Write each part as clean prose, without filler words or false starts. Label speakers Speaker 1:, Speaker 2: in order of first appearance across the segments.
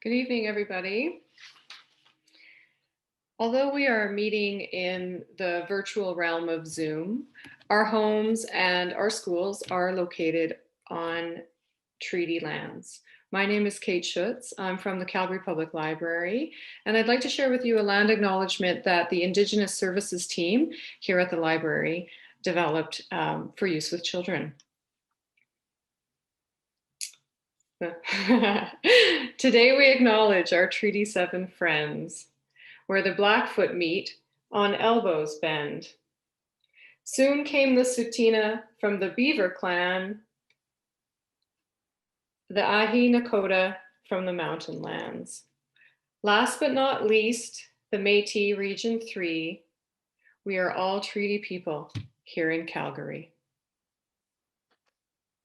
Speaker 1: Good evening, everybody. Although we are meeting in the virtual realm of Zoom, our homes and our schools are located on treaty lands. My name is Kate Schutz. I'm from the Calgary Public Library, and I'd like to share with you a land acknowledgement that the Indigenous Services team here at the library developed for use with children. Today we acknowledge our Treaty 7 friends, where the Blackfoot meet, on elbows bend. Soon came the Tsuut'ina from the Beaver clan, the Ahi Nakota from the mountain lands. Last but not least, the Métis Region 3. We are all treaty people here in Calgary.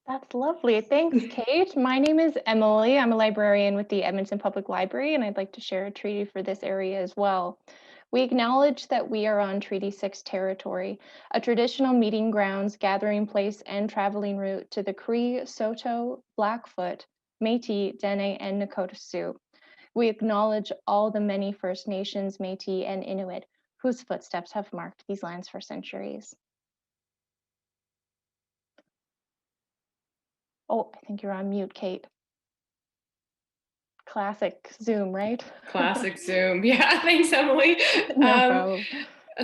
Speaker 2: That's lovely. Thanks, Kate. My name is Emily. I'm a librarian with the Edmonton Public Library, and I'd like to share a treaty for this area as well. We acknowledge that we are on Treaty 6 territory, a traditional meeting grounds, gathering place, and traveling route to the Cree, Saulteaux, Blackfoot, Métis, Dene, and Nakota Sioux. We acknowledge all the many First Nations, Métis, and Inuit whose footsteps have marked these lands for centuries. Oh, I think you're on mute, Kate. Classic Zoom, right?
Speaker 1: Classic Zoom. Yeah, thanks, Emily.
Speaker 2: No problem.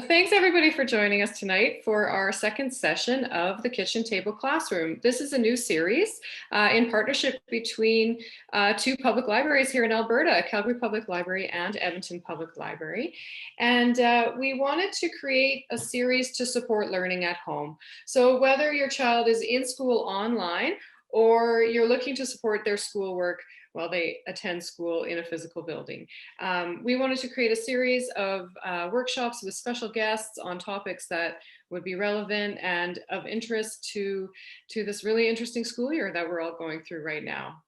Speaker 1: Thanks, everybody, for joining us tonight for our second session of the Kitchen Table Classroom. This is a new series in partnership between two public libraries here in Alberta, Calgary Public Library and Edmonton Public Library. And we wanted to create a series to support learning at home. So whether your child is in school online or you're looking to support their schoolwork while they attend school in a physical building. We wanted to create a series of workshops with special guests on topics that would be relevant and of interest to this really interesting school year that we're all going through right now.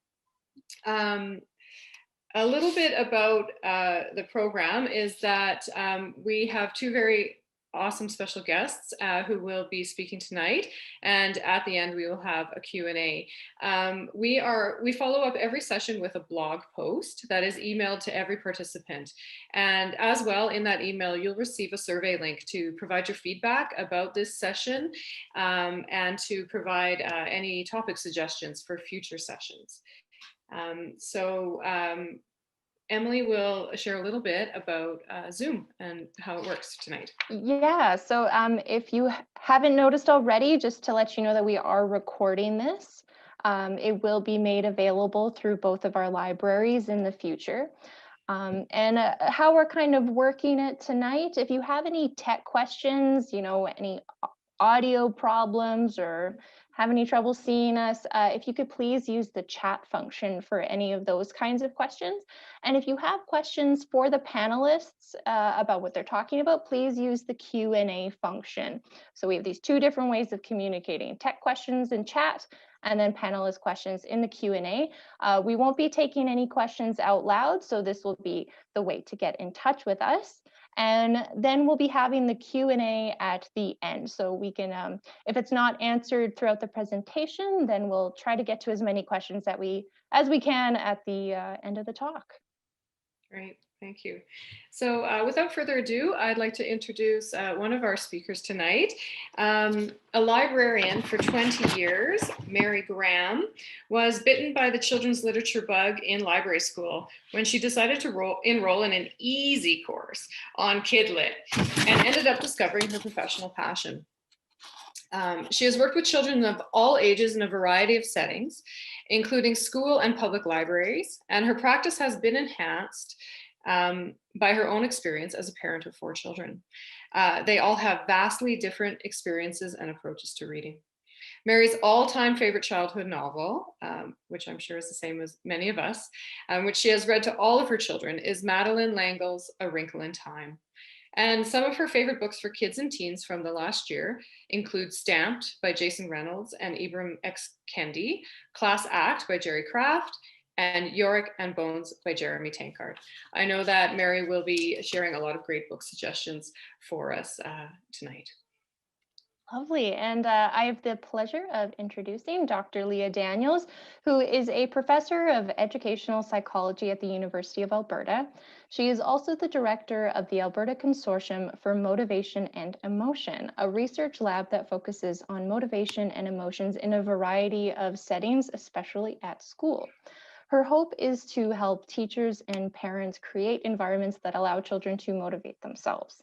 Speaker 1: A little bit about the program is that we have two very awesome special guests who will be speaking tonight, and at the end we will have a Q&A. We follow up every session with a blog post that is emailed to every participant, and as well in that email you'll receive a survey link to provide your feedback about this session and to provide any topic suggestions for future sessions. Emily will share a little bit about Zoom and how it works tonight.
Speaker 2: Yeah, so if you haven't noticed already, just to let you know that we are recording this. It will be made available through both of our libraries in the future. And how we're kind of working it tonight, if you have any tech questions, any audio problems or have any trouble seeing us, if you could please use the chat function for any of those kinds of questions. And if you have questions for the panelists about what they're talking about, please use the Q&A function. So we have these two different ways of communicating: tech questions in chat, and then panelist questions in the Q&A. We won't be taking any questions out loud, so this will be the way to get in touch with us. And then we'll be having the Q&A at the end. So we can, if it's not answered throughout the presentation, then we'll try to get to as many questions as we can at the end of the talk.
Speaker 1: Great, thank you. So without further ado, I'd like to introduce one of our speakers tonight. A librarian for 20 years, Mary Graham, was bitten by the children's literature bug in library school when she decided to enroll in an easy course on KidLit and ended up discovering her professional passion. She has worked with children of all ages in a variety of settings, including school and public libraries, and her practice has been enhanced by her own experience as a parent of 4 children. They all have vastly different experiences and approaches to reading. Mary's all-time favorite childhood novel, which I'm sure is the same as many of us, which she has read to all of her children, is Madeleine L'Engle's A Wrinkle in Time. And some of her favorite books for kids and teens from the last year include Stamped by Jason Reynolds and Ibram X. Kendi, Class Act by Jerry Craft, and Yorick and Bones by Jeremy Tankard. I know that Mary will be sharing a lot of great book suggestions for us tonight.
Speaker 2: Lovely. And I have the pleasure of introducing Dr. Lia Daniels, who is a professor of educational psychology at the University of Alberta. She is also the director of the Alberta Consortium for Motivation and Emotion, a research lab that focuses on motivation and emotions in a variety of settings, especially at school. Her hope is to help teachers and parents create environments that allow children to motivate themselves.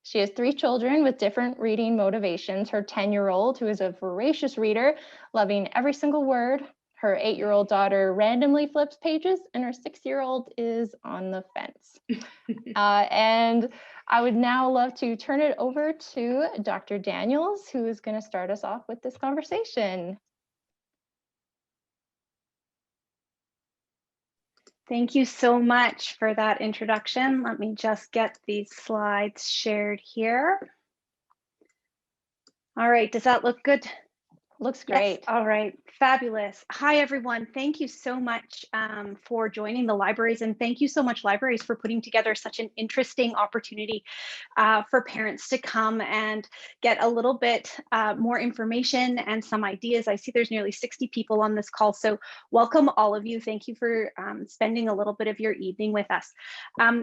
Speaker 2: She has three children with different reading motivations. Her 10-year-old, who is a voracious reader, loving every single word. Her 8-year-old daughter randomly flips pages, and her 6-year-old is on the fence. And I would now love to turn it over to Dr. Daniels, who is going to start us off with this conversation.
Speaker 3: Thank you so much for that introduction. Let me just get these slides shared here. All right, does that look good?
Speaker 2: Looks great.
Speaker 3: Yes. All right, fabulous. Hi, everyone. Thank you so much for joining the libraries, and thank you so much, libraries, for putting together such an interesting opportunity for parents to come and get a little bit more information and some ideas. I see there's nearly 60 people on this call, so welcome all of you. Thank you for spending a little bit of your evening with us.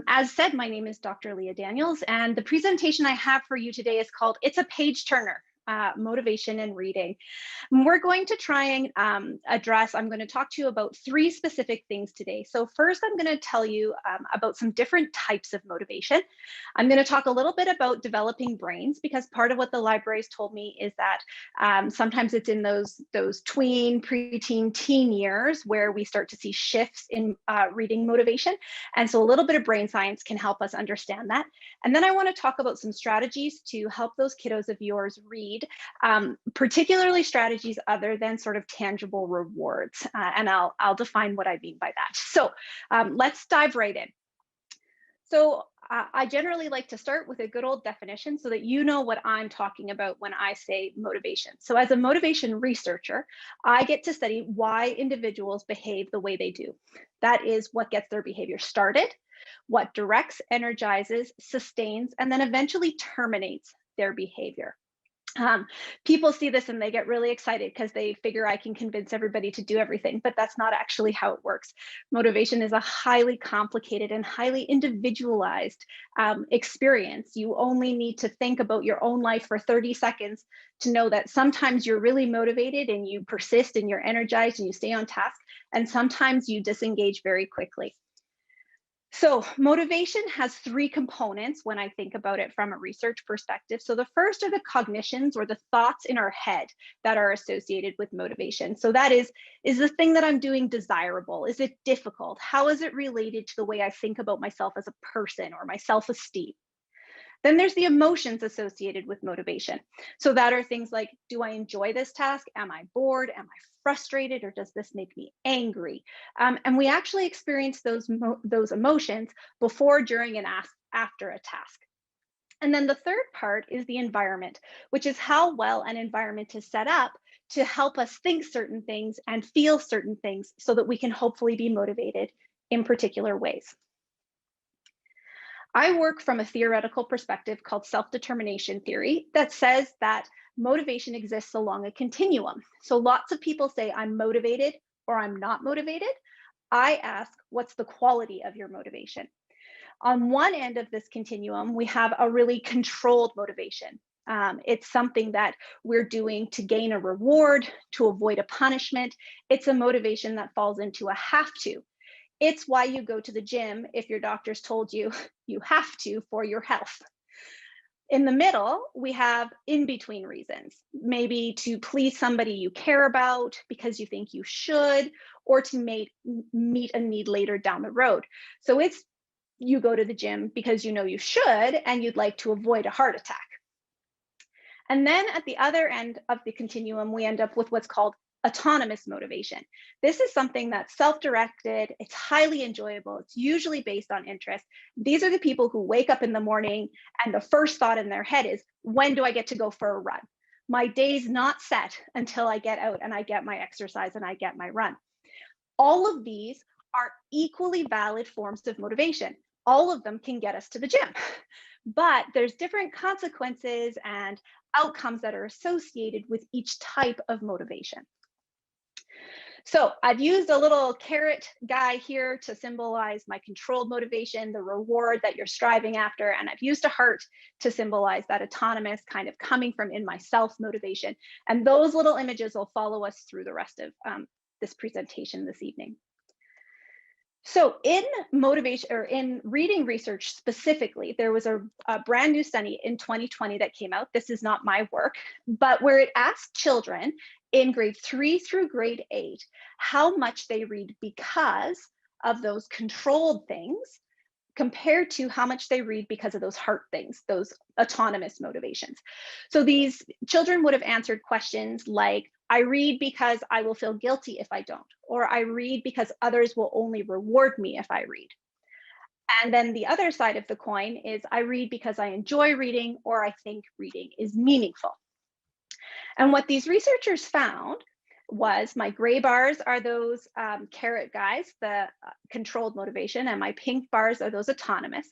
Speaker 3: As said, my name is Dr. Lia Daniels, and the presentation I have for you today is called It's a Page Turner. Motivation and reading. We're going to try and I'm going to talk to you about three specific things today. So first, I'm going to tell you about some different types of motivation. I'm going to talk a little bit about developing brains, because part of what the libraries told me is that sometimes it's in those tween, preteen, teen years where we start to see shifts in reading motivation. And so a little bit of brain science can help us understand that. And then I want to talk about some strategies to help those kiddos of yours read, particularly strategies other than sort of tangible rewards. And I'll define what I mean by that. So let's dive right in. So I generally like to start with a good old definition so that you know what I'm talking about when I say motivation. So as a motivation researcher, I get to study why individuals behave the way they do. That is what gets their behavior started, what directs, energizes, sustains, and then eventually terminates their behavior. People see this and they get really excited because they figure I can convince everybody to do everything, but that's not actually how it works. Motivation is a highly complicated and highly individualized experience. You only need to think about your own life for 30 seconds to know that sometimes you're really motivated and you persist and you're energized and you stay on task, and sometimes you disengage very quickly. So motivation has three components when I think about it from a research perspective. So the first are the cognitions, or the thoughts in our head that are associated with motivation. So that is the thing that I'm doing desirable? Is it difficult? How is it related to the way I think about myself as a person or my self-esteem? Then there's the emotions associated with motivation. So that are things like, do I enjoy this task? Am I bored? Am I frustrated? Or does this make me angry? And we actually experience those emotions before, during, and after a task. And then the third part is the environment, which is how well an environment is set up to help us think certain things and feel certain things so that we can hopefully be motivated in particular ways. I work from a theoretical perspective called self-determination theory that says that motivation exists along a continuum. So lots of people say I'm motivated or I'm not motivated. I ask, what's the quality of your motivation? On one end of this continuum, we have a really controlled motivation. It's something that we're doing to gain a reward, to avoid a punishment. It's a motivation that falls into a have to. It's why you go to the gym if your doctor's told you you have to for your health. In the middle, we have in-between reasons, maybe to please somebody you care about because you think you should, or to meet a need later down the road. So it's you go to the gym because you know you should and you'd like to avoid a heart attack. And then at the other end of the continuum, we end up with what's called autonomous motivation. This is something that's self-directed, it's highly enjoyable, it's usually based on interest. These are the people who wake up in the morning and the first thought in their head is, when do I get to go for a run? My day's not set until I get out and I get my exercise and I get my run. All of these are equally valid forms of motivation. All of them can get us to the gym. But there's different consequences and outcomes that are associated with each type of motivation. So I've used a little carrot guy here to symbolize my controlled motivation, the reward that you're striving after. And I've used a heart to symbolize that autonomous kind of coming from in myself motivation. And those little images will follow us through the rest of this presentation this evening. So in motivation, or in reading research specifically, there was a brand new study in 2020 that came out. This is not my work, but where it asked children in grade 3 through grade 8 how much they read because of those controlled things compared to how much they read because of those heart things, those autonomous motivations. So these children would have answered questions like, I read because I will feel guilty if I don't, or I read because others will only reward me if I read. And then the other side of the coin is I read because I enjoy reading, or I think reading is meaningful. And what these researchers found was my gray bars are those carrot guys, the controlled motivation, and my pink bars are those autonomous.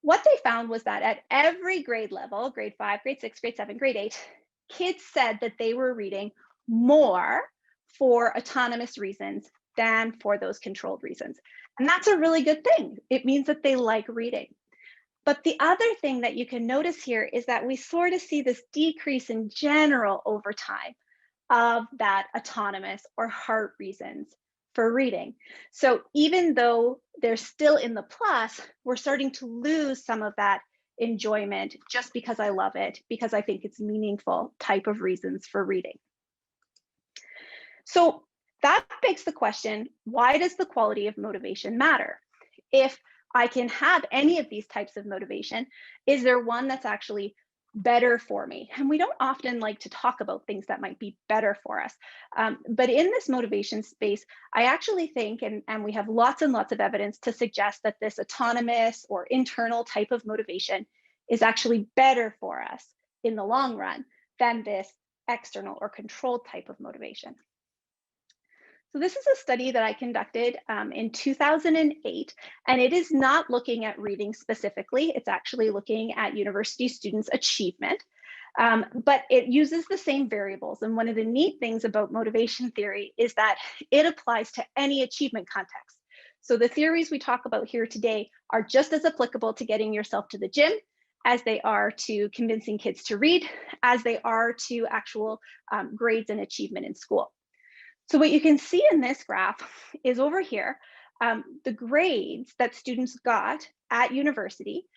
Speaker 3: What they found was that at every grade level, grade 5, grade 6, grade 7, grade 8, kids said that they were reading more for autonomous reasons than for those controlled reasons. And that's a really good thing. It means that they like reading. But the other thing that you can notice here is that we sort of see this decrease in general over time of that autonomous or heart reasons for reading. So even though they're still in the plus, we're starting to lose some of that enjoyment just because I love it, because I think it's meaningful type of reasons for reading. So that begs the question, why does the quality of motivation matter? If I can have any of these types of motivation, is there one that's actually better for me? And we don't often like to talk about things that might be better for us. But in this motivation space, I actually think, and we have lots and lots of evidence to suggest that this autonomous or internal type of motivation is actually better for us in the long run than this external or controlled type of motivation. So this is a study that I conducted in 2008, and it is not looking at reading specifically. It's actually looking at university students' achievement, but it uses the same variables. And one of the neat things about motivation theory is that it applies to any achievement context. So the theories we talk about here today are just as applicable to getting yourself to the gym as they are to convincing kids to read, as they are to actual grades and achievement in school. So what you can see in this graph is over here, the grades that students got at university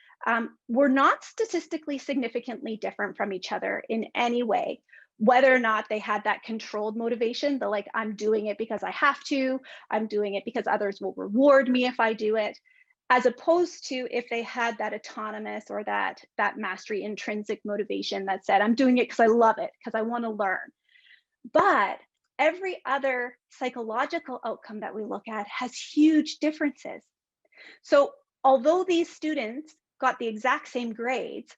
Speaker 3: were not statistically significantly different from each other in any way, whether or not they had that controlled motivation, the like, I'm doing it because I have to, I'm doing it because others will reward me if I do it, as opposed to if they had that autonomous or that mastery intrinsic motivation that said, I'm doing it because I love it, because I want to learn. But every other psychological outcome that we look at has huge differences. So although these students got the exact same grades,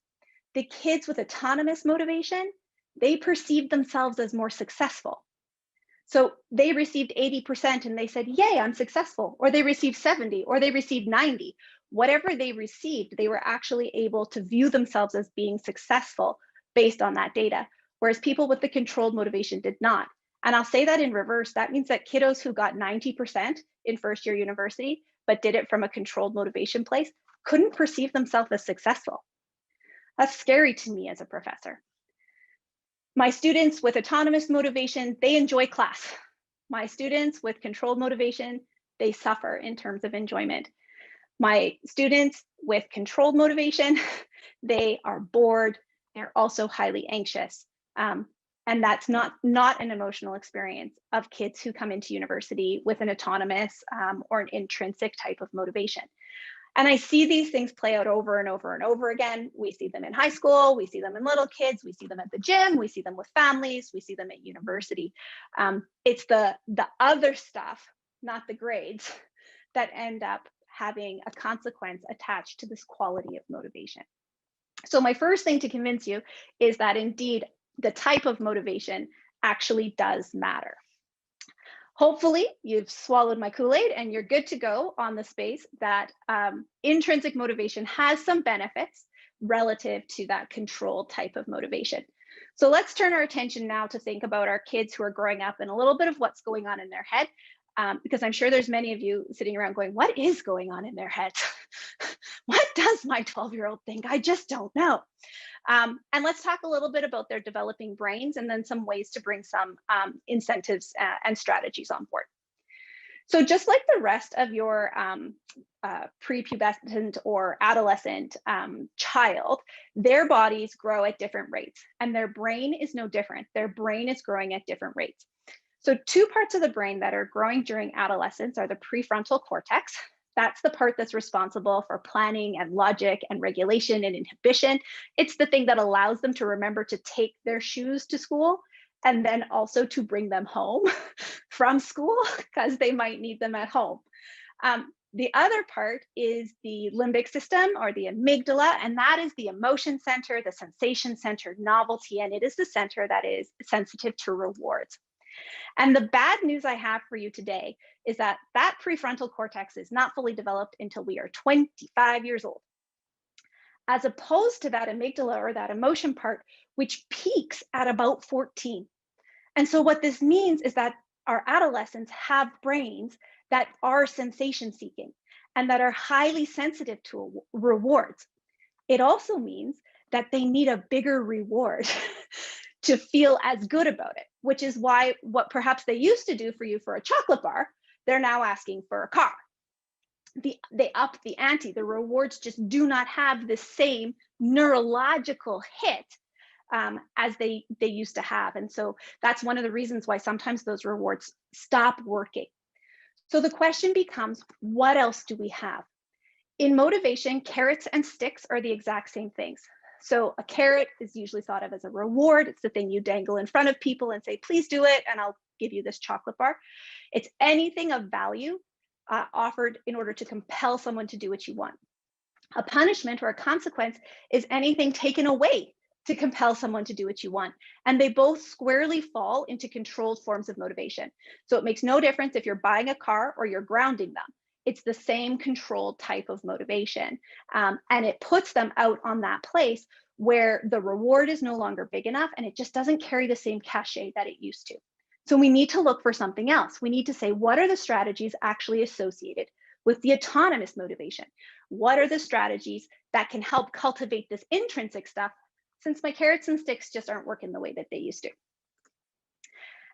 Speaker 3: the kids with autonomous motivation, they perceived themselves as more successful. So they received 80% and they said, yay, I'm successful, or they received 70, or they received 90. Whatever they received, they were actually able to view themselves as being successful based on that data, whereas people with the controlled motivation did not. And I'll say that in reverse. That means that kiddos who got 90% in first year university, but did it from a controlled motivation place, couldn't perceive themselves as successful. That's scary to me as a professor. My students with autonomous motivation, they enjoy class. My students with controlled motivation, they suffer in terms of enjoyment. My students with controlled motivation, they are bored. They're also highly anxious. And that's not an emotional experience of kids who come into university with an autonomous or an intrinsic type of motivation. And I see these things play out over and over and over again. We see them in high school, we see them in little kids, we see them at the gym, we see them with families, we see them at university. It's the other stuff, not the grades, that end up having a consequence attached to this quality of motivation. So my first thing to convince you is that indeed, the type of motivation actually does matter. Hopefully you've swallowed my Kool-Aid and you're good to go on the space that intrinsic motivation has some benefits relative to that controlled type of motivation. So let's turn our attention now to think about our kids who are growing up and a little bit of what's going on in their head, because I'm sure there's many of you sitting around going, what is going on in their heads? What does my 12-year-old think? I just don't know. And let's talk a little bit about their developing brains and then some ways to bring some incentives and strategies on board. So just like the rest of your prepubescent or adolescent child, their bodies grow at different rates, and their brain is no different. Their brain is growing at different rates. So two parts of the brain that are growing during adolescence are the prefrontal cortex. That's the part that's responsible for planning and logic and regulation and inhibition. It's the thing that allows them to remember to take their shoes to school and then also to bring them home from school because they might need them at home. The other part is the limbic system or the amygdala, and that is the emotion center, the sensation center, novelty, and it is the center that is sensitive to rewards. And the bad news I have for you today is that that prefrontal cortex is not fully developed until we are 25 years old, as opposed to that amygdala or that emotion part, which peaks at about 14. And so what this means is that our adolescents have brains that are sensation seeking and that are highly sensitive to rewards. It also means that they need a bigger reward to feel as good about it, which is why what perhaps they used to do for you for a chocolate bar, they're now asking for a car. They up the ante. The rewards just do not have the same neurological hit as they used to have. And so that's one of the reasons why sometimes those rewards stop working. So the question becomes, what else do we have? In motivation, carrots and sticks are the exact same things. So a carrot is usually thought of as a reward. It's the thing you dangle in front of people and say, please do it, and I'll give you this chocolate bar. It's anything of value offered in order to compel someone to do what you want. A punishment or a consequence is anything taken away to compel someone to do what you want. And they both squarely fall into controlled forms of motivation. So it makes no difference if you're buying a car or you're grounding them. It's the same controlled type of motivation. And it puts them out on that place where the reward is no longer big enough and it just doesn't carry the same cachet that it used to. So we need to look for something else. We need to say, what are the strategies actually associated with the autonomous motivation? What are the strategies that can help cultivate this intrinsic stuff, since my carrots and sticks just aren't working the way that they used to?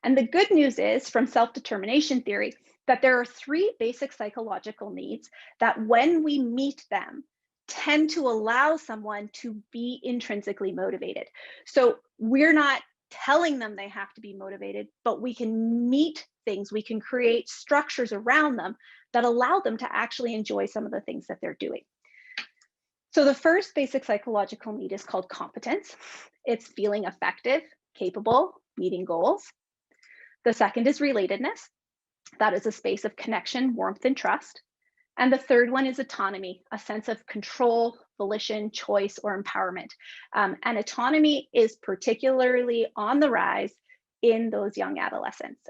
Speaker 3: And the good news is, from self-determination theory, that there are three basic psychological needs that when we meet them, tend to allow someone to be intrinsically motivated. So we're not telling them they have to be motivated, but we can meet things, we can create structures around them that allow them to actually enjoy some of the things that they're doing. So the first basic psychological need is called competence. It's feeling effective, capable, meeting goals. The second is relatedness. That is a space of connection, warmth, and trust. And the third one is autonomy, a sense of control, volition, choice, or empowerment. And autonomy is particularly on the rise in those young adolescents.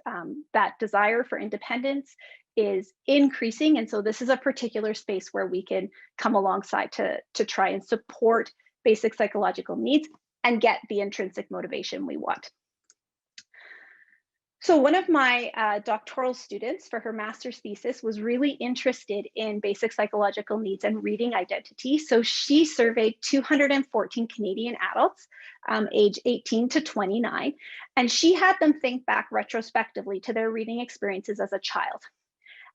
Speaker 3: That desire for independence is increasing. And so this is a particular space where we can come alongside to try and support basic psychological needs and get the intrinsic motivation we want. So one of my doctoral students for her master's thesis was really interested in basic psychological needs and reading identity. So she surveyed 214 Canadian adults, age 18 to 29, and she had them think back retrospectively to their reading experiences as a child.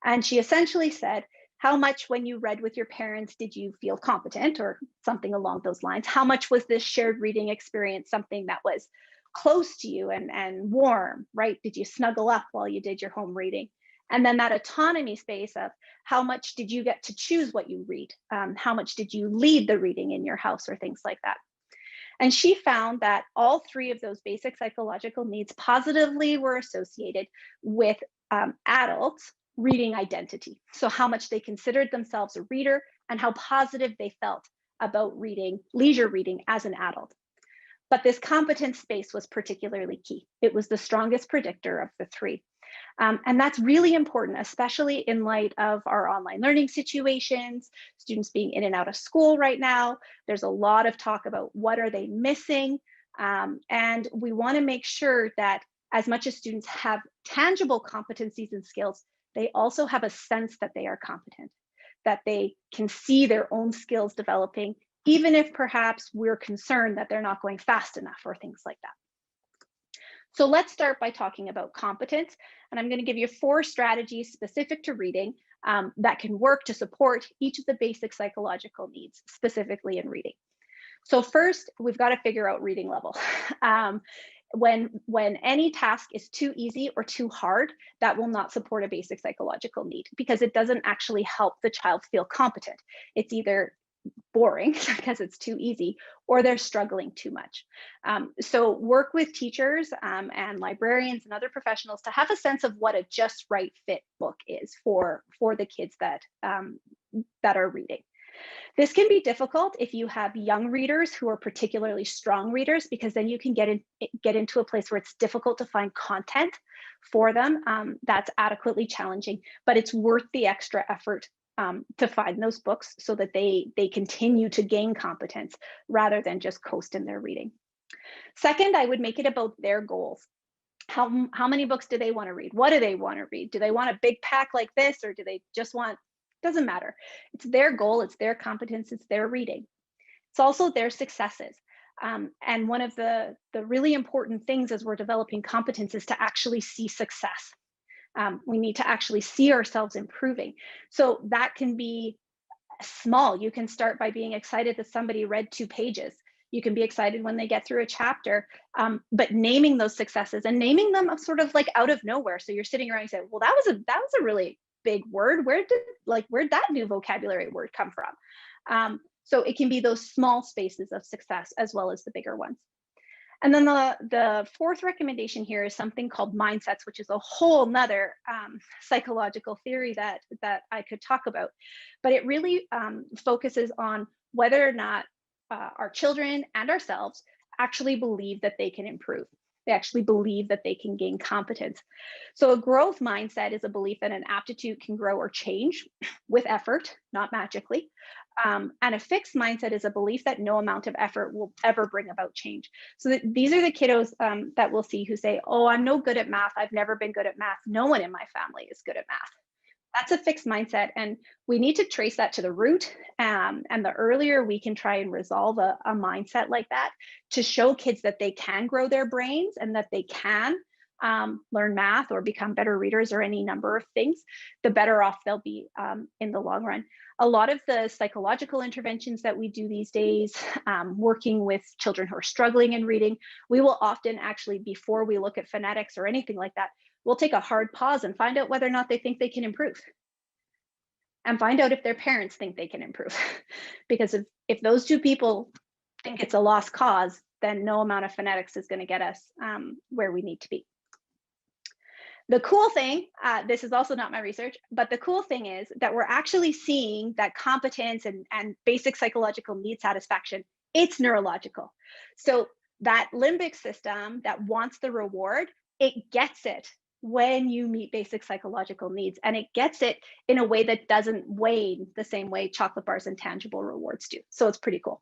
Speaker 3: And she essentially said, how much when you read with your parents did you feel competent, or something along those lines? How much was this shared reading experience something that was close to you and warm, right? Did you snuggle up while you did your home reading? And then that autonomy space of how much did you get to choose what you read? How much did you lead the reading in your house, or things like that? And she found that all three of those basic psychological needs positively were associated with adults' reading identity. So how much they considered themselves a reader and how positive they felt about reading, leisure reading as an adult. But this competence space was particularly key. It was the strongest predictor of the three. And that's really important, especially in light of our online learning situations, students being in and out of school right now. There's a lot of talk about what are they missing And we want to make sure that as much as students have tangible competencies and skills, they also have a sense that they are competent, that they can see their own skills developing, even if perhaps we're concerned that they're not going fast enough or things like that. So let's start by talking about competence. And I'm going to give you 4 strategies specific to reading that can work to support each of the basic psychological needs, specifically in reading. So first, we've got to figure out reading level. When any task is too easy or too hard, that will not support a basic psychological need because it doesn't actually help the child feel competent. It's either boring because it's too easy or they're struggling too much. So work with teachers and librarians and other professionals to have a sense of what a just right fit book is for the kids that are reading. This can be difficult if you have young readers who are particularly strong readers, because then you can get into a place where it's difficult to find content for them that's adequately challenging, but it's worth the extra effort to find those books so that they continue to gain competence rather than just coast in their reading. Second, I would make it about their goals. How many books do they want to read? What do they want to read? Do they want a big pack like this, or do they just want, doesn't matter. It's their goal, it's their competence, it's their reading. It's also their successes. And one of the really important things as we're developing competence is to actually see success. We need to actually see ourselves improving. So that can be small. You can start by being excited that somebody read 2 pages. You can be excited when they get through a chapter, but naming those successes and naming them sort of like out of nowhere. So you're sitting around and you say, well, that was a really big word. Where'd that new vocabulary word come from? So it can be those small spaces of success as well as the bigger ones. And then the 4th recommendation here is something called mindsets, which is a whole nother psychological theory that I could talk about. But it really focuses on whether or not our children and ourselves actually believe that they can improve. They actually believe that they can gain competence. So a growth mindset is a belief that an aptitude can grow or change with effort, not magically. And a fixed mindset is a belief that no amount of effort will ever bring about change. So these are the kiddos that we'll see who say, oh, I'm no good at math. I've never been good at math. No one in my family is good at math. That's a fixed mindset. And we need to trace that to the root. And the earlier we can try and resolve a mindset like that to show kids that they can grow their brains and that they can learn math or become better readers or any number of things, the better off they'll be in the long run. A lot of the psychological interventions that we do these days, working with children who are struggling in reading, we will often actually, before we look at phonetics or anything like that, we'll take a hard pause and find out whether or not they think they can improve. And find out if their parents think they can improve. Because if those 2 people think it's a lost cause, then no amount of phonetics is going to get us where we need to be. The cool thing, this is also not my research, but the cool thing is that we're actually seeing that competence and basic psychological need satisfaction, it's neurological. So that limbic system that wants the reward, it gets it when you meet basic psychological needs, and it gets it in a way that doesn't wane the same way chocolate bars and tangible rewards do. So it's pretty cool.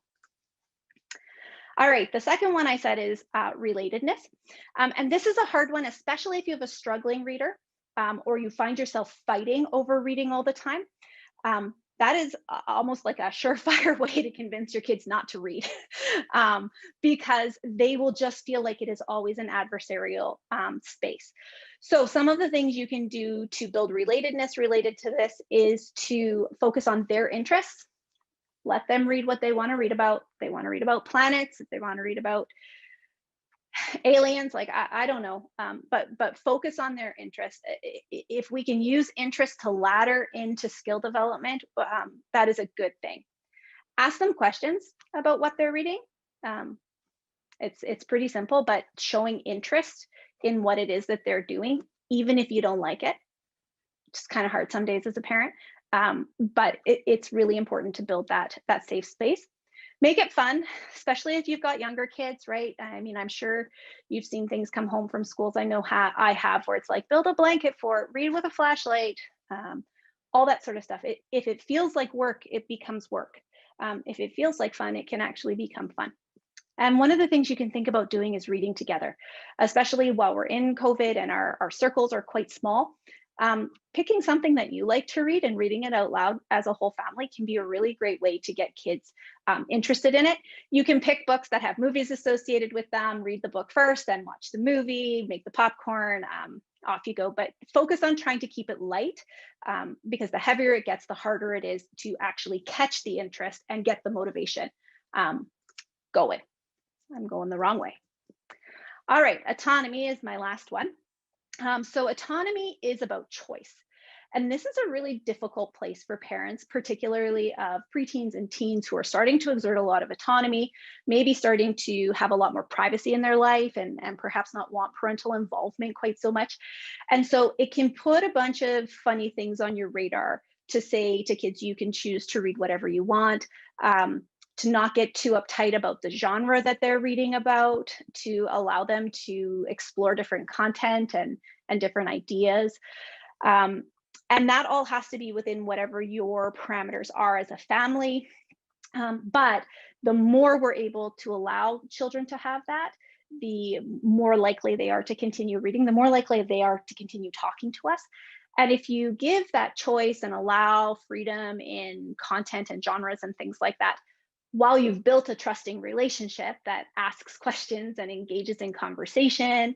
Speaker 3: All right, the second one I said is relatedness. And this is a hard one, especially if you have a struggling reader or you find yourself fighting over reading all the time. That is almost like a surefire way to convince your kids not to read because they will just feel like it is always an adversarial space. So some of the things you can do to build relatedness related to this is to focus on their interests. Let them read what they want to read about. They want to read about planets, if they want to read about aliens, like I don't know, but focus on their interest. If we can use interest to ladder into skill development, that is a good thing. Ask them questions about what they're reading. It's pretty simple, but showing interest in what it is that they're doing, even if you don't like it, it's kind of hard some days as a parent. But it's really important to build that safe space. Make it fun, especially if you've got younger kids, right? I mean, I'm sure you've seen things come home from schools. I know I have, where it's like, build a blanket fort, read with a flashlight, all that sort of stuff. If it feels like work, it becomes work. If it feels like fun, it can actually become fun. And one of the things you can think about doing is reading together, especially while we're in COVID and our circles are quite small. Picking something that you like to read and reading it out loud as a whole family can be a really great way to get kids interested in it. You can pick books that have movies associated with them, read the book first, then watch the movie, make the popcorn, off you go. But focus on trying to keep it light, because the heavier it gets, the harder it is to actually catch the interest and get the motivation going. I'm going the wrong way. All right, autonomy is my last one. So autonomy is about choice. And this is a really difficult place for parents, particularly of preteens and teens who are starting to exert a lot of autonomy, maybe starting to have a lot more privacy in their life and perhaps not want parental involvement quite so much. And so it can put a bunch of funny things on your radar to say to kids, you can choose to read whatever you want, to not get too uptight about the genre that they're reading about, to allow them to explore different content and different ideas. And that all has to be within whatever your parameters are as a family. But the more we're able to allow children to have that, the more likely they are to continue reading, the more likely they are to continue talking to us. And if you give that choice and allow freedom in content and genres and things like that, while you've built a trusting relationship that asks questions and engages in conversation,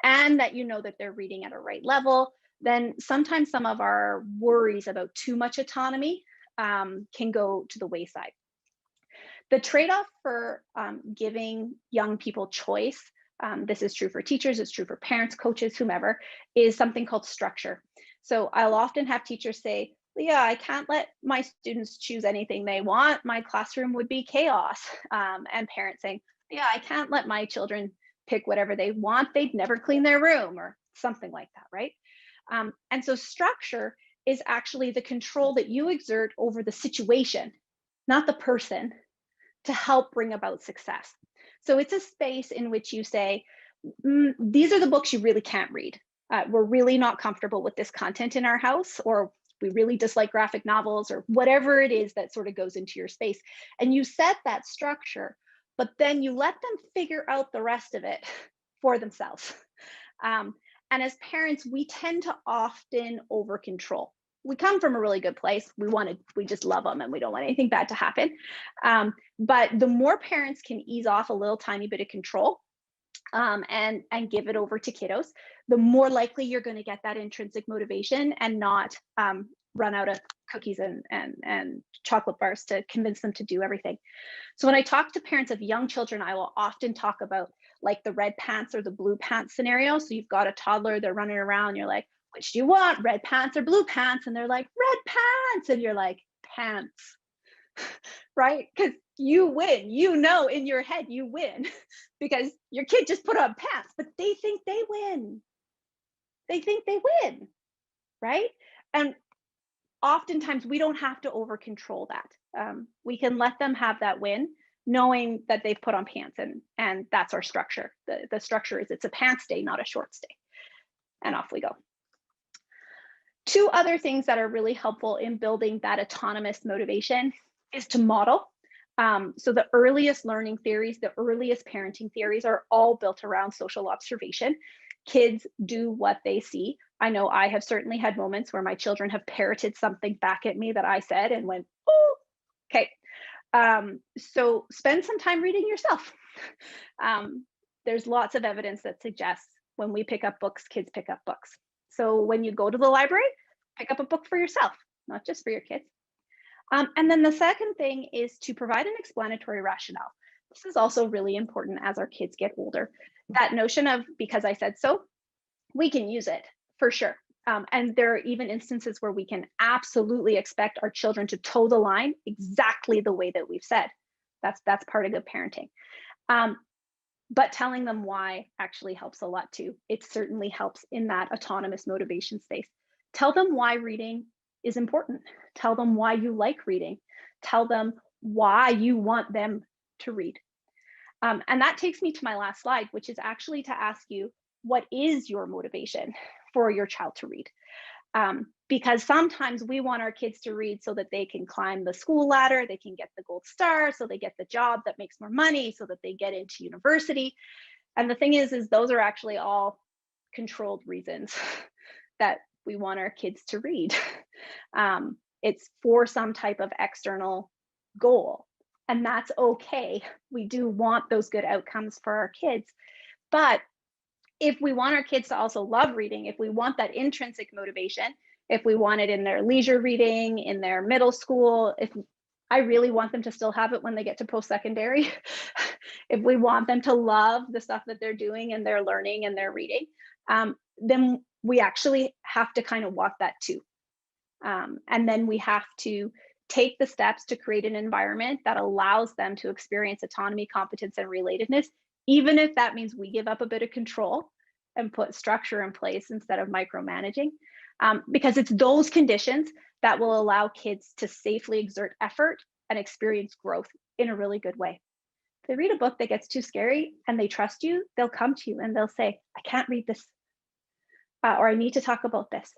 Speaker 3: and that you know that they're reading at a right level, then sometimes some of our worries about too much autonomy can go to the wayside. The trade-off for giving young people choice, this is true for teachers, it's true for parents, coaches, whomever, is something called structure. So I'll often have teachers say, Leah, I can't let my students choose anything they want. My classroom would be chaos. And parents saying, yeah, I can't let my children pick whatever they want. They'd never clean their room or something like that, right? And so structure is actually the control that you exert over the situation, not the person, to help bring about success. So it's a space in which you say, these are the books you really can't read. We're really not comfortable with this content in our house, or we really dislike graphic novels, or whatever it is that sort of goes into your space. And you set that structure, but then you let them figure out the rest of it for themselves. And as parents, we tend to often over control. We come from a really good place. We just love them and we don't want anything bad to happen. But the more parents can ease off a little tiny bit of control and give it over to kiddos, the more likely you're going to get that intrinsic motivation and not run out of cookies and chocolate bars to convince them to do everything. So when I talk to parents of young children, I will often talk about like the red pants or the blue pants scenario. So you've got a toddler, they're running around, you're like, which do you want, red pants or blue pants? And they're like, red pants. And you're like, pants, right? Because you win, you know, in your head, you win because your kid just put on pants, but they think they win. They think they win, right? And oftentimes we don't have to over control that. We can let them have that win, knowing that they've put on pants, and that's our structure. The structure is it's a pants day, not a shorts day. And off we go. Two other things that are really helpful in building that autonomous motivation is to model. So the earliest learning theories, the earliest parenting theories are all built around social observation. Kids do what they see. I know I have certainly had moments where my children have parroted something back at me that I said and went, oh, okay. So spend some time reading yourself. There's lots of evidence that suggests when we pick up books, kids pick up books. So when you go to the library, pick up a book for yourself, not just for your kids. And then the second thing is to provide an explanatory rationale. This is also really important as our kids get older. That notion of because I said so, we can use it for sure. And there are even instances where we can absolutely expect our children to toe the line exactly the way that we've said. That's part of good parenting. But telling them why actually helps a lot too. It certainly helps in that autonomous motivation space. Tell them why reading is important. Tell them why you like reading. Tell them why you want them to read. And that takes me to my last slide, which is actually to ask you, what is your motivation for your child to read? Because sometimes we want our kids to read so that they can climb the school ladder, they can get the gold star, so they get the job that makes more money, so that they get into university. And the thing is those are actually all controlled reasons that we want our kids to read. It's for some type of external goal, and that's okay. We do want those good outcomes for our kids. But if we want our kids to also love reading, if we want that intrinsic motivation, if we want it in their leisure reading, in their middle school, if I really want them to still have it when they get to post-secondary, if we want them to love the stuff that they're doing and they're learning and they're reading, then we actually have to kind of walk that too. And then we have to take the steps to create an environment that allows them to experience autonomy, competence, and relatedness, even if that means we give up a bit of control and put structure in place instead of micromanaging. Because it's those conditions that will allow kids to safely exert effort and experience growth in a really good way. If they read a book that gets too scary and they trust you, they'll come to you and they'll say, I can't read this, or I need to talk about this.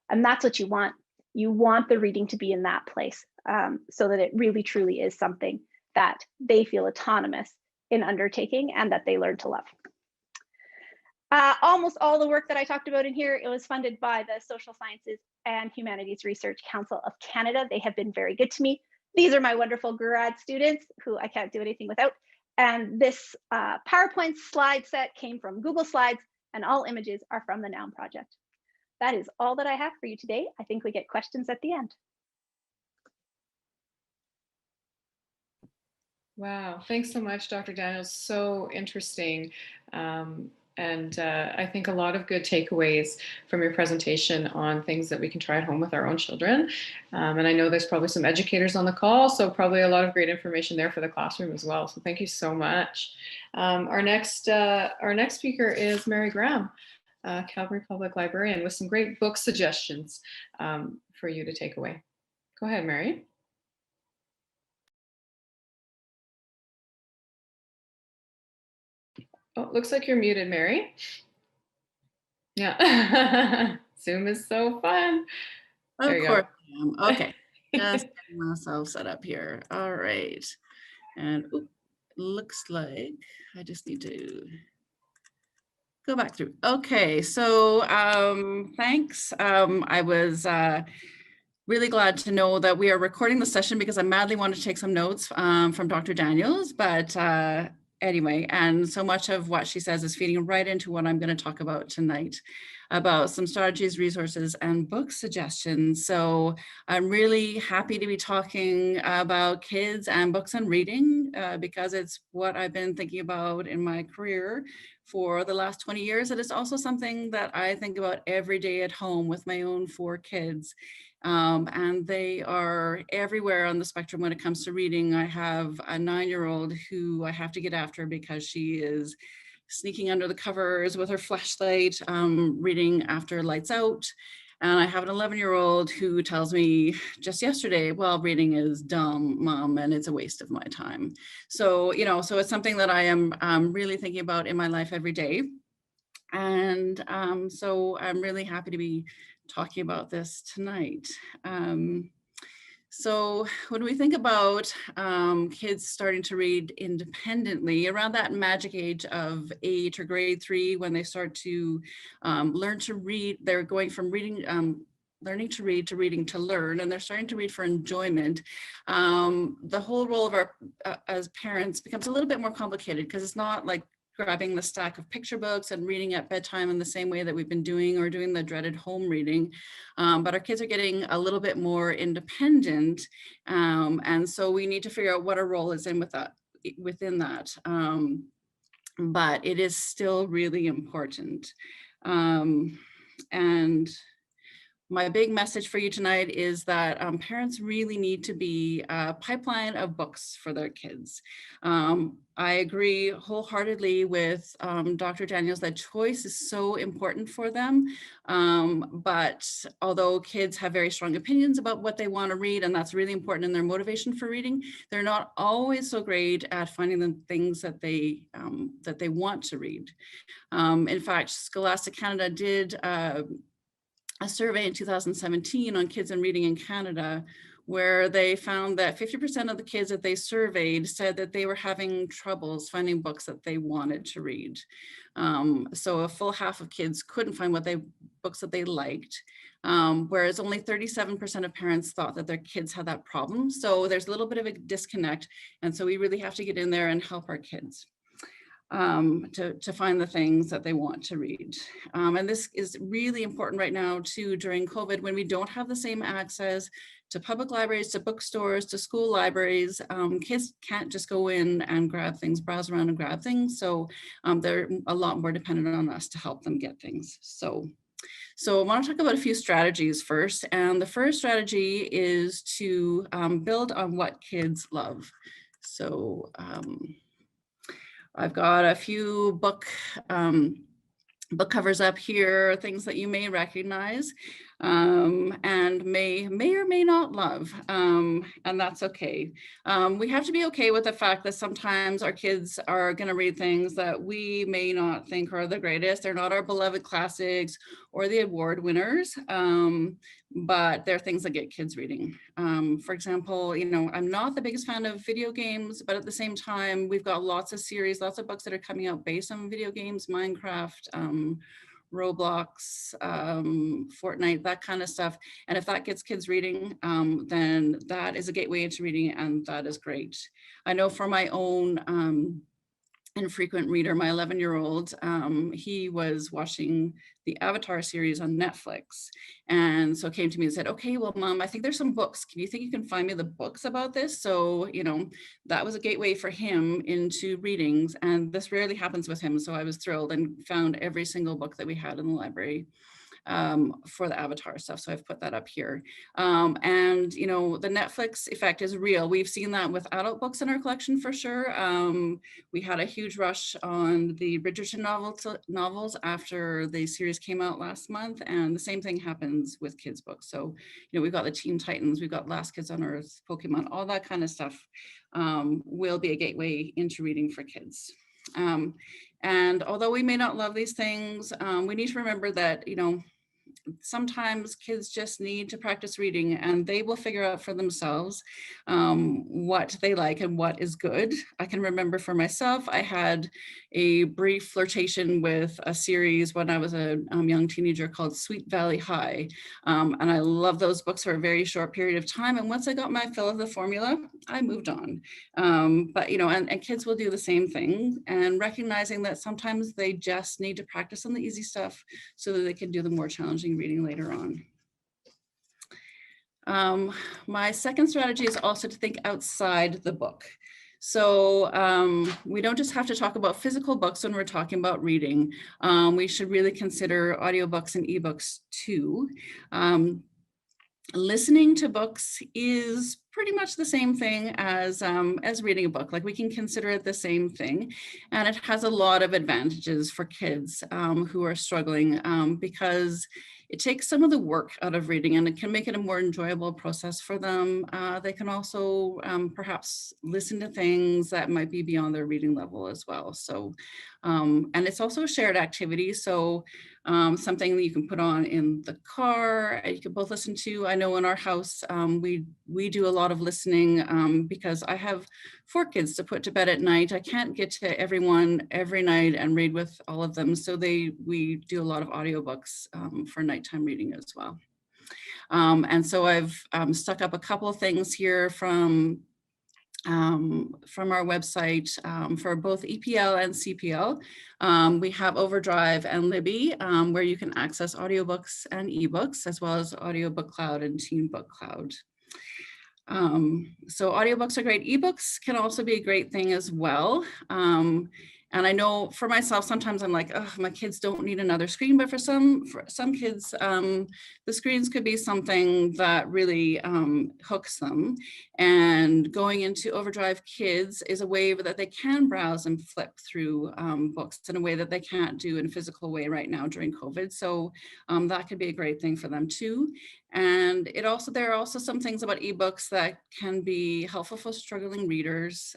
Speaker 3: And that's what you want. You want the reading to be in that place, so that it really truly is something that they feel autonomous in undertaking and that they learn to love. Almost all the work that I talked about in here, it was funded by the Social Sciences and Humanities Research Council of Canada. They have been very good to me. These are my wonderful grad students who I can't do anything without. And this PowerPoint slide set came from Google Slides, and all images are from the Noun Project. That is all that I have for you today. I think we get questions at the end.
Speaker 1: Wow, thanks so much, Dr. Daniels. So interesting. And I think a lot of good takeaways from your presentation on things that we can try at home with our own children. And I know there's probably some educators on the call, so probably a lot of great information there for the classroom as well. So thank you so much. Our next speaker is Mary Graham, Calgary Public Librarian, with some great book suggestions for you to take away. Go ahead, Mary. Oh, looks like you're muted, Mary. Yeah. Zoom is so fun. There you
Speaker 4: Of course. Okay. Just getting myself set up here. All right. And looks like I just need to go back through. Okay. So thanks. I was really glad to know that we are recording the session because I madly want to take some notes from Dr. Daniels, but anyway, and so much of what she says is feeding right into what I'm going to talk about tonight, about some strategies, resources, and book suggestions. So I'm really happy to be talking about kids and books and reading because it's what I've been thinking about in my career for the last 20 years. And it's also something that I think about every day at home with my own 4 kids. And they are everywhere on the spectrum when it comes to reading. I have a 9-year-old who I have to get after because she is sneaking under the covers with her flashlight, reading after lights out. And I have an 11-year-old who tells me just yesterday, well, reading is dumb, Mom, and it's a waste of my time. So, so it's something that I am really thinking about in my life every day. And so I'm really happy to be talking about this tonight. So when we think about kids starting to read independently, around that magic age of 8 or grade 3, when they start to learn to read, they're going from learning to read to reading to learn, and they're starting to read for enjoyment. The whole role of our as parents becomes a little bit more complicated because it's not like grabbing the stack of picture books and reading at bedtime in the same way that we've been doing or doing the dreaded home reading. But our kids are getting a little bit more independent. And so we need to figure out what our role is within that. But it is still really important. And my big message for you tonight is that parents really need to be a pipeline of books for their kids. I agree wholeheartedly with Dr. Daniels that choice is so important for them. But although kids have very strong opinions about what they want to read, and that's really important in their motivation for reading, they're not always so great at finding the things that they want to read. In fact, Scholastic Canada did a survey in 2017 on kids and reading in Canada, where they found that 50% of the kids that they surveyed said that they were having troubles finding books that they wanted to read. So a full half of kids couldn't find books that they liked, whereas only 37% of parents thought that their kids had that problem. So there's a little bit of a disconnect. And so we really have to get in there and help our kids to find the things that they want to read. And this is really important right now too, during COVID, when we don't have the same access to public libraries, to bookstores, to school libraries. Kids can't just go in and grab things, browse around and grab things. So they're a lot more dependent on us to help them get things. So I want to talk about a few strategies first. And the first strategy is to build on what kids love. So I've got a few book covers up here, things that you may recognize and may or may not love, and that's okay. We have to be okay with the fact that sometimes our kids are going to read things that we may not think are the greatest. They're not our beloved classics or the award winners, but they're things that get kids reading. For example, you know, I'm not the biggest fan of video games, but at the same time, we've got lots of series, lots of books that are coming out based on video games, Minecraft, Roblox, Fortnite, that kind of stuff. And if that gets kids reading, then that is a gateway into reading, and that is great. I know for my own infrequent reader, my 11-year-old, he was watching the Avatar series on Netflix. And so came to me and said, okay, well, Mom, I think there's some books. Can you think you can find me the books about this? So, you know, that was a gateway for him into readings. And this rarely happens with him. So I was thrilled and found every single book that we had in the library for the Avatar stuff. So I've put that up here. And, you know, the Netflix effect is real. We've seen that with adult books in our collection for sure. We had a huge rush on the Bridgerton novels after the series came out last month. And the same thing happens with kids' books. So, you know, we've got the Teen Titans, we've got Last Kids on Earth, Pokemon, all that kind of stuff will be a gateway into reading for kids. And although we may not love these things, we need to remember that, you know, sometimes kids just need to practice reading, and they will figure out for themselves what they like and what is good. I can remember for myself, I had a brief flirtation with a series when I was a young teenager called Sweet Valley High. And I loved those books for a very short period of time. And once I got my fill of the formula, I moved on. But, you know, and kids will do the same thing, and recognizing that sometimes they just need to practice on the easy stuff so that they can do the more challenging reading later on. My second strategy is also to think outside the book. So we don't just have to talk about physical books when we're talking about reading. We should really consider audiobooks and ebooks too. Listening to books is pretty much the same thing as reading a book. Like, we can consider it the same thing, and it has a lot of advantages for kids who are struggling because it takes some of the work out of reading, and it can make it a more enjoyable process for them. They can also perhaps listen to things that might be beyond their reading level as well. So, and it's also a shared activity. So something that you can put on in the car, you can both listen to. I know in our house, we do a lot of listening because I have 4 kids to put to bed at night. I can't get to everyone every night and read with all of them. So we do a lot of audiobooks for nighttime reading as well. And so I've stuck up a couple of things here from our website for both EPL and CPL. We have Overdrive and Libby, where you can access audiobooks and ebooks, as well as Audiobook Cloud and Teen Book Cloud. So audiobooks are great. Ebooks can also be a great thing as well. And I know for myself, sometimes I'm like, oh, my kids don't need another screen, but for some kids, the screens could be something that really hooks them. And going into Overdrive Kids is a way that they can browse and flip through books in a way that they can't do in a physical way right now during COVID. So that could be a great thing for them too. And there are also some things about ebooks that can be helpful for struggling readers,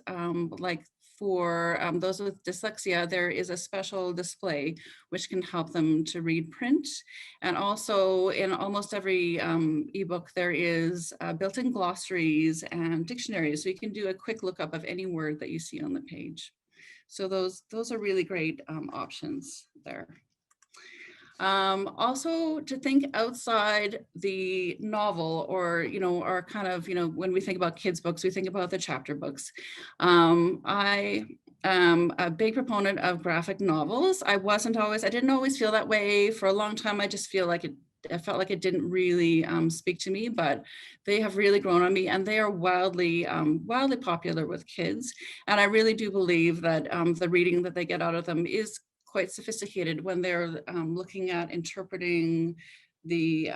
Speaker 4: like for those with dyslexia, there is a special display which can help them to read print. And also in almost every ebook, there is built-in glossaries and dictionaries. So you can do a quick lookup of any word that you see on the page. So those are really great options there. Also to think outside the novel, or, our kind of, when we think about kids books, we think about the chapter books. I am a big proponent of graphic novels. I didn't always feel that way. For a long time, I just felt like it didn't really speak to me, but they have really grown on me, and they are wildly popular with kids. And I really do believe that the reading that they get out of them is quite sophisticated when they're looking at interpreting the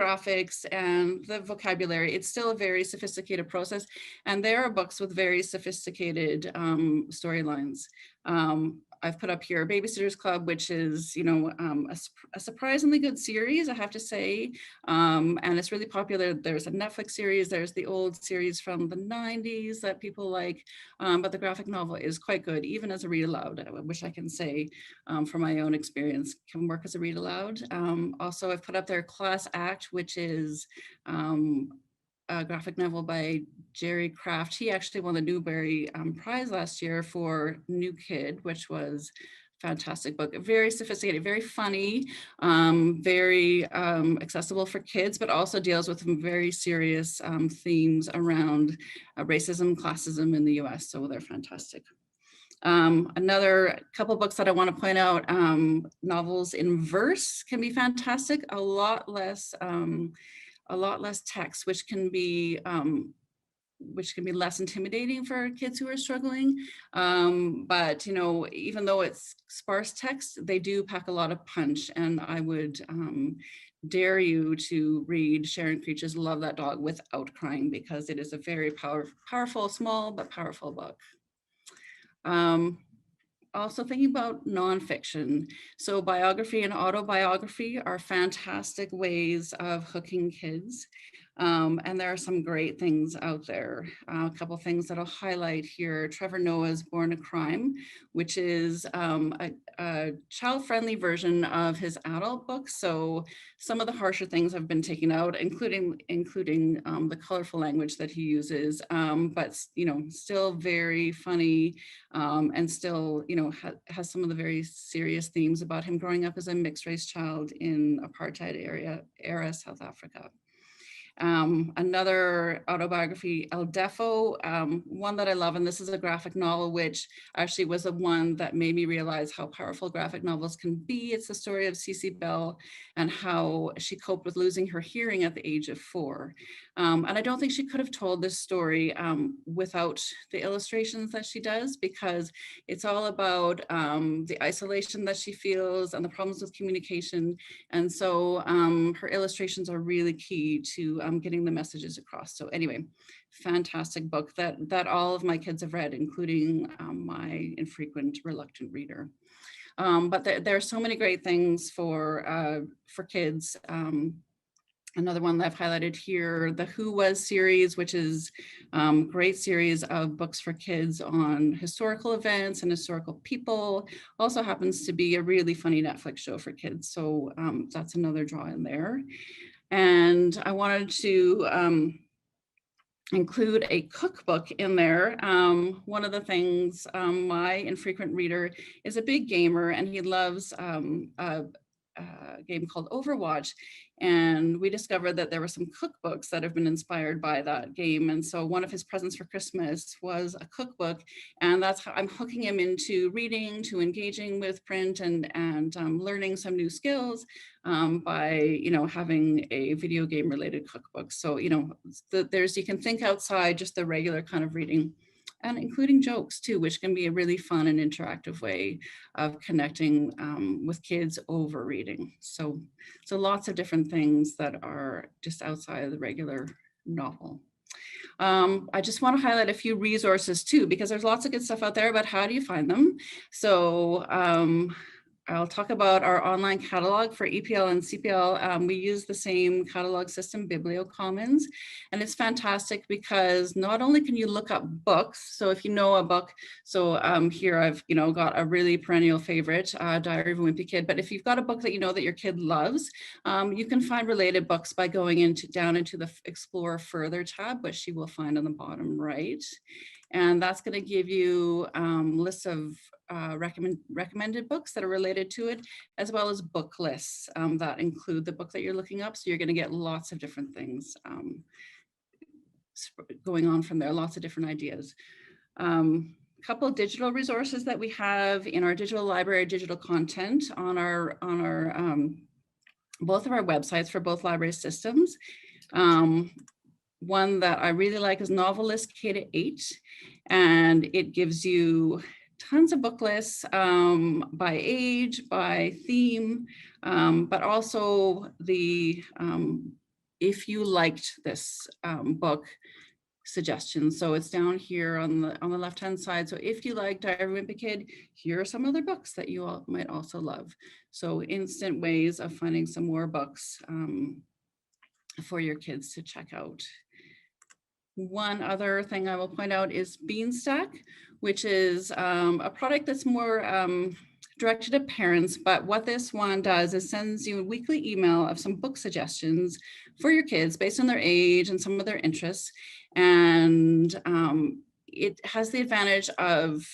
Speaker 4: graphics and the vocabulary. It's still a very sophisticated process, and there are books with very sophisticated storylines. I've put up here Babysitter's Club, which is, a surprisingly good series, I have to say, and it's really popular. There's a Netflix series, there's the old series from the 90s that people like, but the graphic novel is quite good, even as a read aloud, which I can say from my own experience can work as a read aloud. Also, I've put up there Class Act, which is a graphic novel by Jerry Craft. He actually won the Newbery Prize last year for New Kid, which was a fantastic book. Very sophisticated, very funny, very accessible for kids, but also deals with some very serious themes around racism, classism in the US. So they're fantastic. Another couple books that I want to point out, novels in verse can be fantastic. A lot less text, which can be less intimidating for kids who are struggling. But even though it's sparse text, they do pack a lot of punch. And I would dare you to read Sharon Creech's Love That Dog without crying, because it is a very powerful, small but powerful book. Also thinking about nonfiction. So biography and autobiography are fantastic ways of hooking kids. And there are some great things out there. A couple things that I'll highlight here. Trevor Noah's Born a Crime, which is a child-friendly version of his adult book. So some of the harsher things have been taken out, including the colorful language that he uses, but still very funny, and still has some of the very serious themes about him growing up as a mixed race child in apartheid era South Africa. Another autobiography, El Defo, one that I love, and this is a graphic novel, which actually was the one that made me realize how powerful graphic novels can be. It's the story of Cece Bell and how she coped with losing her hearing at the age of 4. And I don't think she could have told this story without the illustrations that she does, because it's all about the isolation that she feels and the problems with communication. And so her illustrations are really key to getting the messages across. So anyway, fantastic book that all of my kids have read, including my infrequent reluctant reader. But there are so many great things for kids. Another one that I've highlighted here, the Who Was series, which is a great series of books for kids on historical events and historical people. Also happens to be a really funny Netflix show for kids. So that's another draw in there. And I wanted to include a cookbook in there. One of the things, my infrequent reader is a big gamer, and he loves a game called Overwatch. And we discovered that there were some cookbooks that have been inspired by that game. And so one of his presents for Christmas was a cookbook. And that's how I'm hooking him into reading, to engaging with print, and learning some new skills by, having a video game related cookbook. So, you can think outside just the regular kind of reading, and including jokes too, which can be a really fun and interactive way of connecting with kids over reading. So lots of different things that are just outside of the regular novel. I just want to highlight a few resources too, because there's lots of good stuff out there, but how do you find them? So I'll talk about our online catalog for EPL and CPL. We use the same catalog system, BiblioCommons, and it's fantastic because not only can you look up books, so if you know a book, so here I've got a really perennial favorite, Diary of a Wimpy Kid, but if you've got a book that you know that your kid loves, you can find related books by going down into the Explore Further tab, which you will find on the bottom right. And that's going to give you lists of recommended books that are related to it, as well as book lists that include the book that you're looking up. So you're going to get lots of different things going on from there, lots of different ideas. A couple of digital resources that we have in our digital library, digital content on our both of our websites for both library systems. One that I really like is Novelist K-8, and it gives you tons of book lists by age, by theme, but also the if you liked this book suggestions. So it's down here on the left-hand side. So if you like Diary of a Wimpy Kid, here are some other books that you all might also love. So instant ways of finding some more books for your kids to check out. One other thing I will point out is Beanstack, which is a product that's more directed at parents, but what this one does is sends you a weekly email of some book suggestions for your kids based on their age and some of their interests. And it has the advantage of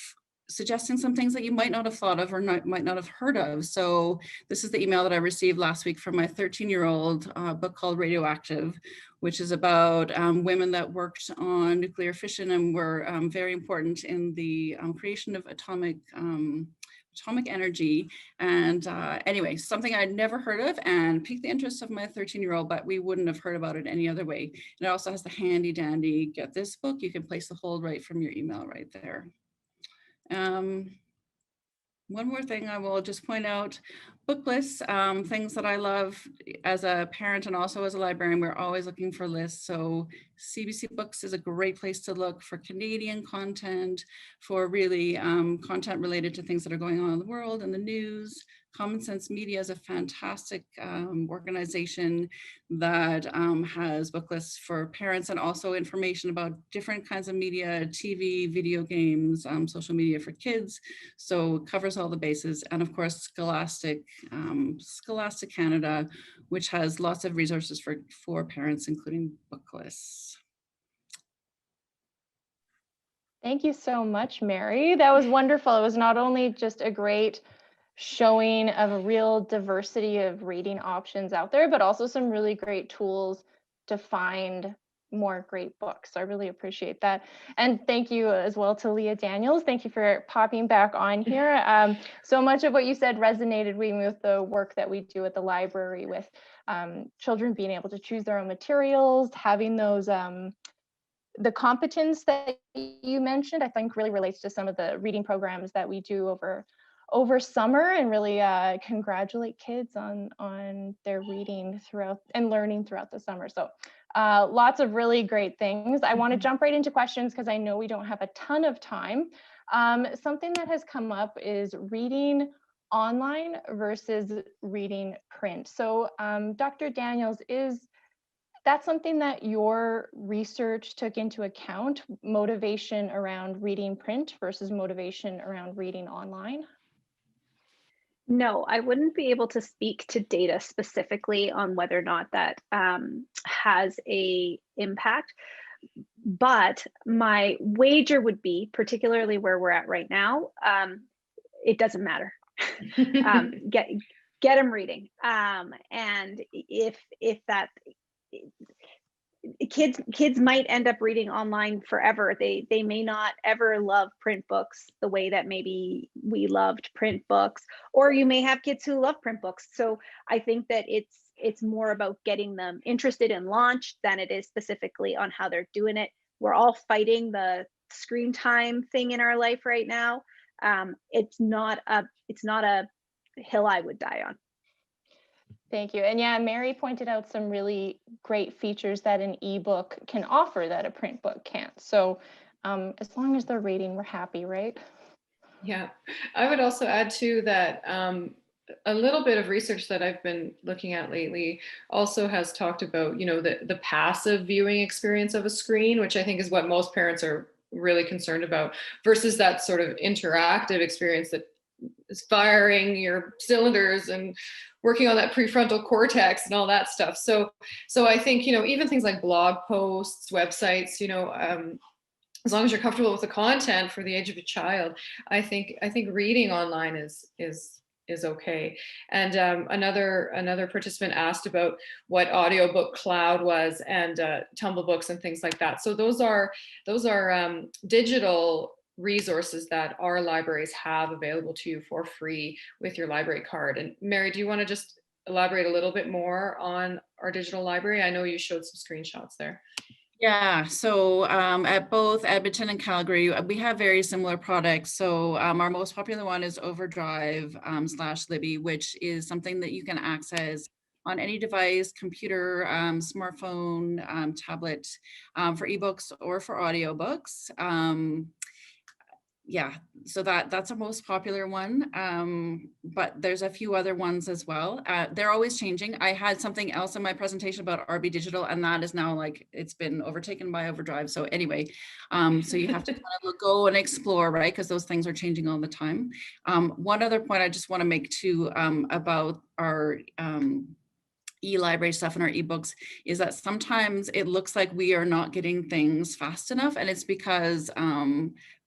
Speaker 4: suggesting some things that you might not have thought of or might not have heard of. So this is the email that I received last week from my 13-year-old, book called Radioactive, which is about women that worked on nuclear fission and were very important in the creation of atomic energy. And anyway, something I'd never heard of and piqued the interest of my 13-year-old, but we wouldn't have heard about it any other way. And it also has the handy dandy, get this book, you can place the hold right from your email right there. One more thing I will just point out, book lists, things that I love as a parent and also as a librarian, we're always looking for lists. So CBC Books is a great place to look for Canadian content, for really content related to things that are going on in the world and the news. Common Sense Media is a fantastic organization that has book lists for parents and also information about different kinds of media, TV, video games, social media for kids. So it covers all the bases. And of course, Scholastic Canada, which has lots of resources for parents, including book lists.
Speaker 2: Thank you so much, Mary. That was wonderful. It was not only just a great showing of a real diversity of reading options out there, but also some really great tools to find more great books. So I really appreciate that. And thank you as well to Lia Daniels. Thank you for popping back on here. So much of what you said resonated with the work that we do at the library with children being able to choose their own materials, having those the competence that you mentioned, I think really relates to some of the reading programs that we do over summer, and really congratulate kids on their reading throughout and learning throughout the summer. So lots of really great things. I want to jump right into questions because I know we don't have a ton of time. Something that has come up is reading online versus reading print. So Dr. Daniels, is that something that your research took into account, motivation around reading print versus motivation around reading online?
Speaker 3: No, I wouldn't be able to speak to data specifically on whether or not that has a impact. But my wager would be, particularly where we're at right now, it doesn't matter. Get them reading, and if that. Kids might end up reading online forever. They may not ever love print books the way that maybe we loved print books, or you may have kids who love print books. So I think that it's more about getting them interested in launch than it is specifically on how they're doing it. We're all fighting the screen time thing in our life right now. It's not a hill I would die on.
Speaker 2: Thank you. And yeah, Mary pointed out some really great features that an ebook can offer that a print book can't. So as long as they're reading, we're happy, right?
Speaker 1: Yeah, I would also add too that a little bit of research that I've been looking at lately also has talked about, the passive viewing experience of a screen, which I think is what most parents are really concerned about, versus that sort of interactive experience that is firing your cylinders and working on that prefrontal cortex and all that stuff. So I think, even things like blog posts, websites, as long as you're comfortable with the content for the age of a child, I think reading online is okay. And another participant asked about what audiobook cloud was, and Tumble Books and things like that. So those are digital resources that our libraries have available to you for free with your library card. And Mary, do you want to just elaborate a little bit more on our digital library? I know you showed some screenshots there.
Speaker 4: Yeah, so at both Edmonton and Calgary, we have very similar products. So our most popular one is Overdrive / Libby, which is something that you can access on any device, computer, smartphone, tablet, for ebooks or for audiobooks. Yeah, so that's our most popular one, but there's a few other ones as well. They're always changing. I had something else in my presentation about RB Digital, and that is now it's been overtaken by Overdrive. So anyway, so you have to kind of go and explore, right? Because those things are changing all the time. One other point I just want to make too about our e-library stuff and our ebooks is that sometimes it looks like we are not getting things fast enough, and it's because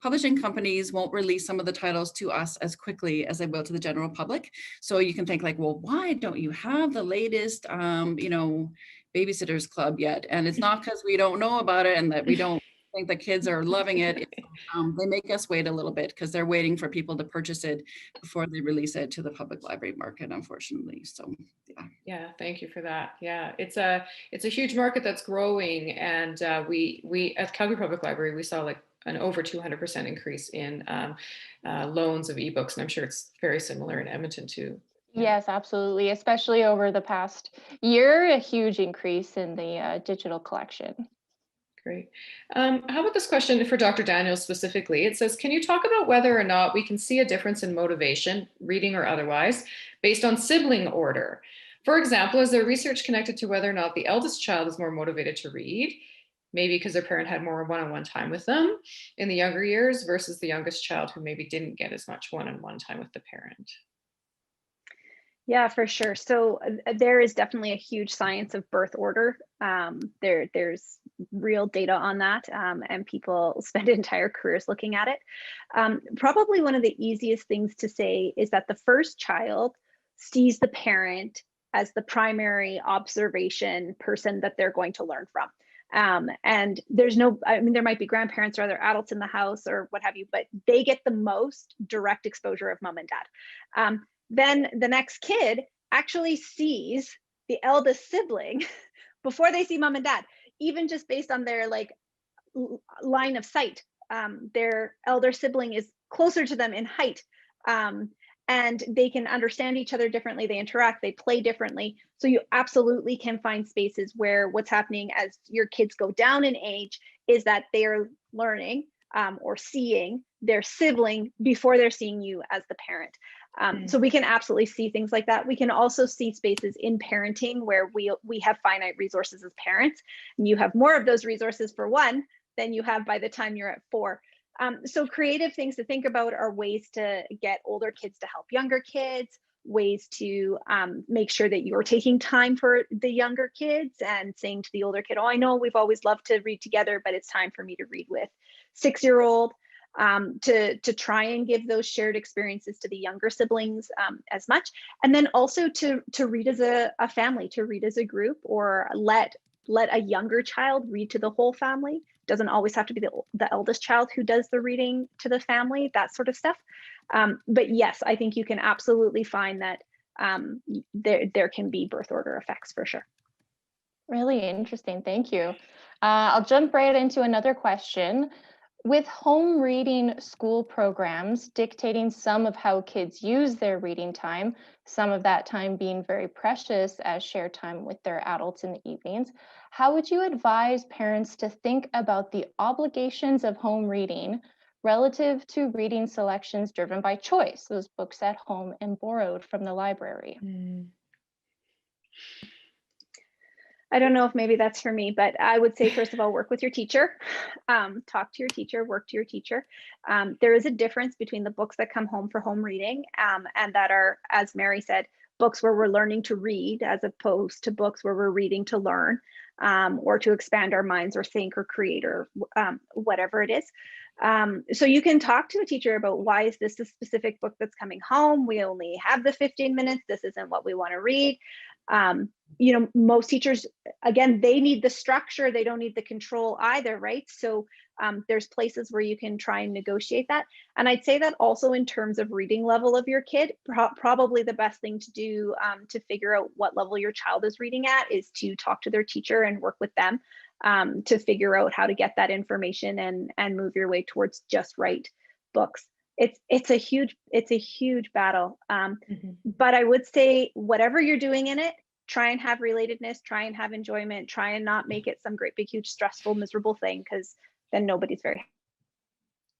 Speaker 4: publishing companies won't release some of the titles to us as quickly as they will to the general public. So you can think well, why don't you have the latest Babysitters Club yet? And it's not because we don't know about it and that we don't think the kids are loving it. They make us wait a little bit because they're waiting for people to purchase it before they release it to the public library market, unfortunately. So
Speaker 1: yeah, thank you for that. Yeah, it's a huge market that's growing, and we at Calgary Public Library, we saw an over 200% increase in loans of ebooks, and I'm sure it's very similar in Edmonton too.
Speaker 2: Yes, absolutely. Especially over the past year, a huge increase in the digital collection.
Speaker 1: Great. How about this question for Dr. Daniels specifically? It says, can you talk about whether or not we can see a difference in motivation, reading or otherwise, based on sibling order? For example, is there research connected to whether or not the eldest child is more motivated to read, maybe because their parent had more one-on-one time with them in the younger years versus the youngest child who maybe didn't get as much one-on-one time with the parent?
Speaker 3: Yeah, for sure. So there is definitely a huge science of birth order. There's real data on that, and people spend entire careers looking at it. Probably one of the easiest things to say is that the first child sees the parent as the primary observation person that they're going to learn from. And there's there might be grandparents or other adults in the house or what have you, but they get the most direct exposure of mom and dad. Then the next kid actually sees the eldest sibling before they see mom and dad, even just based on their line of sight. Their elder sibling is closer to them in height, and they can understand each other differently. They interact, they play differently. So you absolutely can find spaces where what's happening as your kids go down in age is that they're learning or seeing their sibling before they're seeing you as the parent. So we can absolutely see things like that. We can also see spaces in parenting where we have finite resources as parents, and you have more of those resources for one than you have by the time you're at 4. So creative things to think about are ways to get older kids to help younger kids, ways to make sure that you're taking time for the younger kids and saying to the older kid, oh, I know we've always loved to read together, but it's time for me to read with 6-year-old. To try and give those shared experiences to the younger siblings as much, and then also to read as a family, to read as a group, or let a younger child read to the whole family. Doesn't always have to be the eldest child who does the reading to the family, that sort of stuff. But yes, I think you can absolutely find that there can be birth order effects for sure.
Speaker 2: Really interesting, thank you. I'll jump right into another question. With home reading school programs dictating some of how kids use their reading time, some of that time being very precious as shared time with their adults in the evenings, how would you advise parents to think about the obligations of home reading relative to reading selections driven by choice, those books at home and borrowed from the library.
Speaker 3: I don't know if maybe that's for me, but I would say, first of all, work with your teacher, talk to your teacher, work to your teacher. There is a difference between the books that come home for home reading and that are, as Mary said, books where we're learning to read, as opposed to books where we're reading to learn or to expand our minds or think or create or whatever it is. So you can talk to a teacher about, why is this a specific book that's coming home? We only have the 15 minutes. This isn't what we want to read. You know, most teachers, again, they need the structure. They don't need the control either, right? So there's places where you can try and negotiate that. And I'd say that also in terms of reading level of your kid, probably the best thing to do to figure out what level your child is reading at is to talk to their teacher and work with them to figure out how to get that information and move your way towards just right books. It's a huge battle. But I would say, whatever you're doing in it, try and have relatedness, try and have enjoyment, try and not make it some great big huge stressful miserable thing, because then nobody's very.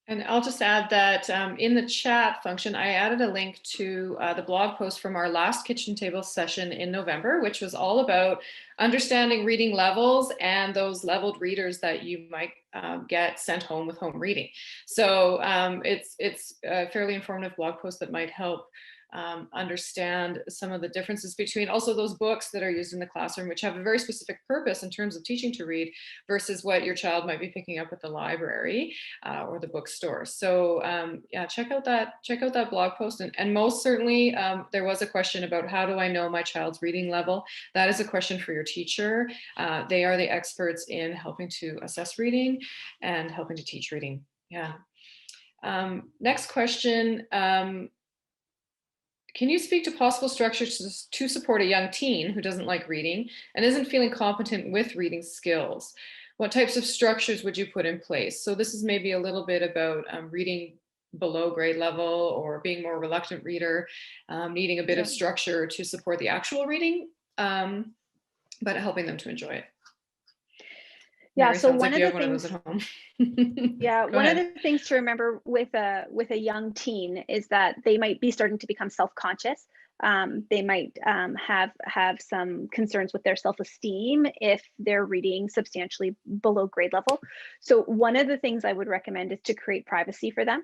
Speaker 1: And I'll just add that in the chat function, I added a link to the blog post from our last kitchen table session in November, which was all about understanding reading levels and those leveled readers that you might get sent home with home reading. So it's a fairly informative blog post that might help understand some of the differences between also those books that are used in the classroom, which have a very specific purpose in terms of teaching to read, versus what your child might be picking up at the library or the bookstore. So yeah, check out that blog post. And most certainly there was a question about, how do I know my child's reading level? That is a question for your teacher. They are the experts in helping to assess reading and helping to teach reading. Yeah. Next question. Can you speak to possible structures to support a young teen who doesn't like reading and isn't feeling competent with reading skills? What types of structures would you put in place? So this is maybe a little bit about reading below grade level, or being more reluctant reader, needing a bit of structure to support the actual reading, but helping them to enjoy it.
Speaker 3: Yeah,
Speaker 1: Mary,
Speaker 3: so
Speaker 1: sounds
Speaker 3: one
Speaker 1: like
Speaker 3: of
Speaker 1: you
Speaker 3: the
Speaker 1: have one of
Speaker 3: things,
Speaker 1: those at home.
Speaker 3: yeah,
Speaker 1: Go
Speaker 3: one
Speaker 1: ahead.
Speaker 3: of the things to remember with a young teen is that they might be starting to become self-conscious. They might have some concerns with their self-esteem if they're reading substantially below grade level. So one of the things I would recommend is to create privacy for them.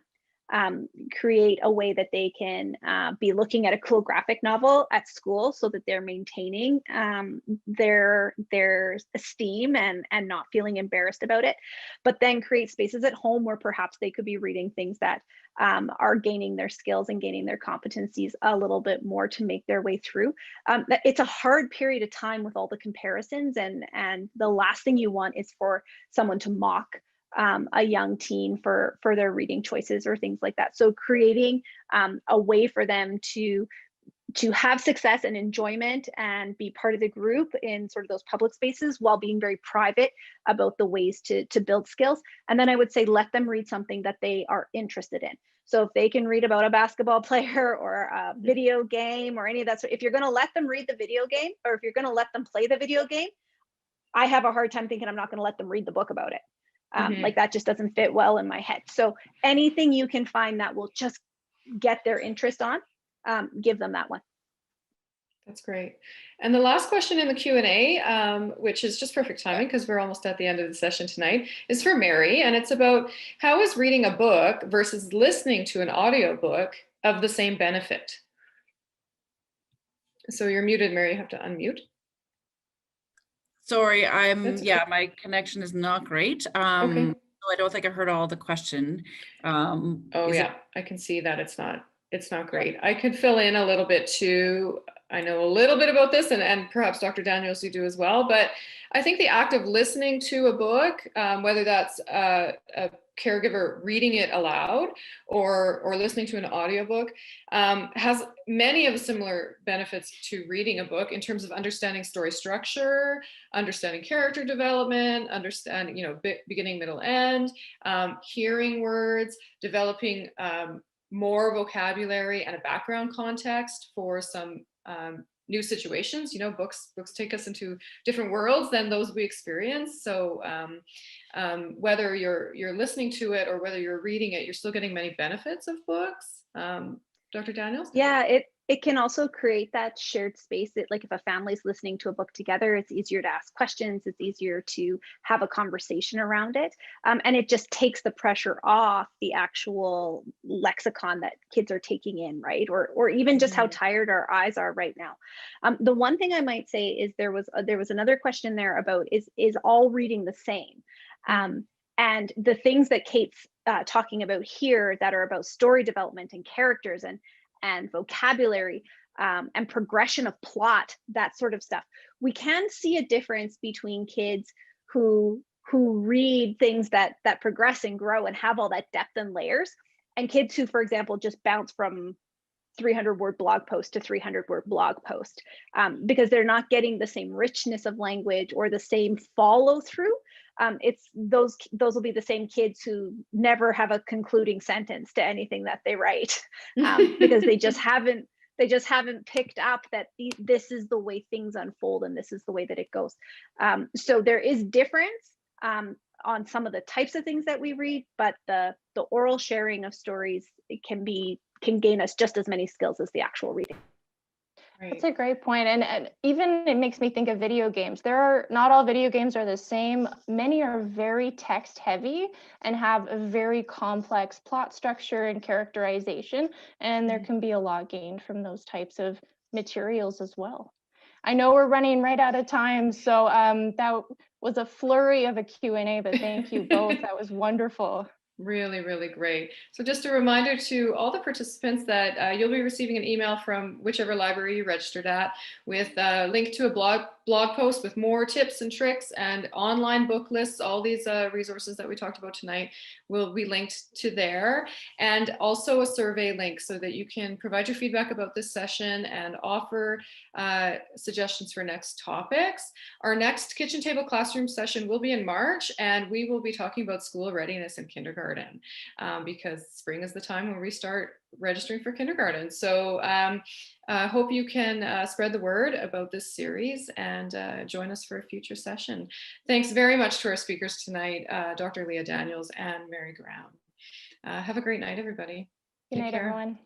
Speaker 3: Create a way that they can be looking at a cool graphic novel at school, so that they're maintaining their esteem and not feeling embarrassed about it. But then create spaces at home where perhaps they could be reading things that are gaining their skills and gaining their competencies a little bit more to make their way through. It's a hard period of time with all the comparisons, and the last thing you want is for someone to mock a young teen for their reading choices or things like that. So creating a way for them to have success and enjoyment and be part of the group in sort of those public spaces, while being very private about the ways to build skills. And then I would say, let them read something that they are interested in. So if they can read about a basketball player or a video game or any of that, so if you're going to let them read the video game, or if you're going to let them play the video game, I have a hard time thinking I'm not going to let them read the book about it. Like, that just doesn't fit well in my head. So anything you can find that will just get their interest on, give them that one.
Speaker 1: That's great. And the last question in the Q&A, which is just perfect timing because we're almost at the end of the session tonight, is for Mary. And it's about, how is reading a book versus listening to an audiobook of the same benefit? So you're muted, Mary. You have to unmute.
Speaker 4: Sorry,
Speaker 1: That's okay.
Speaker 4: my connection is not great.
Speaker 1: Okay.
Speaker 4: So I don't think I heard all the question.
Speaker 1: Oh yeah, I can see that it's not great. I could fill in a little bit too. I know a little bit about this, and perhaps Dr. Daniels, you do as well, but I think the act of listening to a book, whether that's a caregiver reading it aloud or listening to an audiobook, has many of the similar benefits to reading a book in terms of understanding story structure, understanding character development, understanding, beginning, middle, end, hearing words, developing more vocabulary and a background context for some new situations. You know, books take us into different worlds than those we experience. So whether you're listening to it or whether you're reading it, you're still getting many benefits of books. Dr. Daniels?
Speaker 3: Yeah, it can also create that shared space that, like, if a family's listening to a book together, it's easier to ask questions, it's easier to have a conversation around it. And it just takes the pressure off the actual lexicon that kids are taking in, right? Or even just how tired our eyes are right now. The one thing I might say is there was another question there about is all reading the same? And the things that Kate's talking about here that are about story development and characters and vocabulary and progression of plot, that sort of stuff. We can see a difference between kids who read things that progress and grow and have all that depth and layers, and kids who, for example, just bounce from 300-word blog post to 300-word blog post, because they're not getting the same richness of language or the same follow through. It's those will be the same kids who never have a concluding sentence to anything that they write, because they just haven't picked up that this is the way things unfold and this is the way that it goes. So there is difference on some of the types of things that we read, but the oral sharing of stories can gain us just as many skills as the actual reading.
Speaker 1: Right.
Speaker 2: That's a great point. And even it makes me think of video games. Not all video games are the same. Many are very text heavy and have a very complex plot structure and characterization. And there can be a lot gained from those types of materials as well. I know we're running right out of time, so that was a flurry of a Q&A, but thank you both. That was wonderful.
Speaker 1: Really, really great. So just a reminder to all the participants that you'll be receiving an email from whichever library you registered at with a link to a blog post with more tips and tricks and online book lists. All these resources that we talked about tonight will be linked to there, and also a survey link so that you can provide your feedback about this session and offer suggestions for next topics. Our next kitchen table classroom session will be in March, and we will be talking about school readiness in kindergarten. Because spring is the time when we start registering for kindergarten. So I hope you can spread the word about this series and join us for a future session. Thanks very much to our speakers tonight, Dr. Lia Daniels and Mary Graham. Have a great night, everybody.
Speaker 2: Good night, everyone.